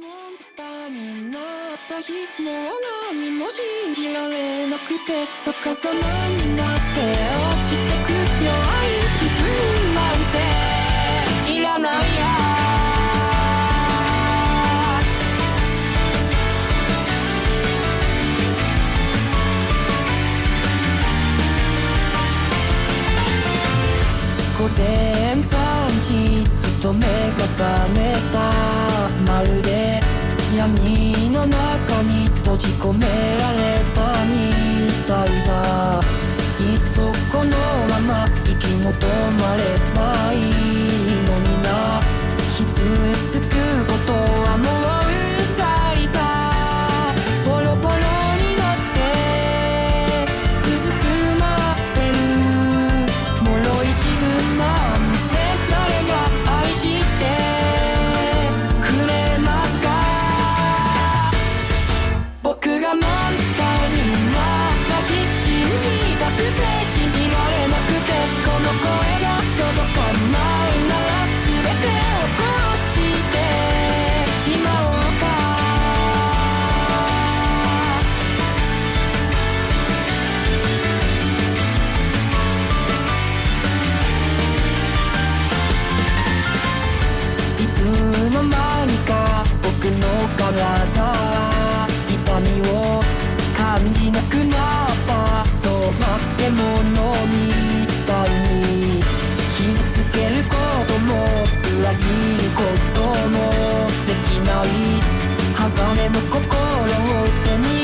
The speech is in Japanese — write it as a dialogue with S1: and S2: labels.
S1: モンスターになった日もう何も信じられなくて逆さまになって落ちてく弱い自分なんていらないや午前3時ずっと目が覚めたまるで闇の中に閉じ込められたみたいだいっそこのまま息も止まればいいのにな傷つくことはもううんざりだボロボロになってうずくまってる脆い自分なんて誰が愛してくれますか僕がモンスターになった日信じたくて信じられなくてこの声が届かないなら全てを殺してしまおうかいつの間にか僕の体痛みを感じなくなったそう化け物みたいに傷つけることも裏切ることもできない鋼の心を手に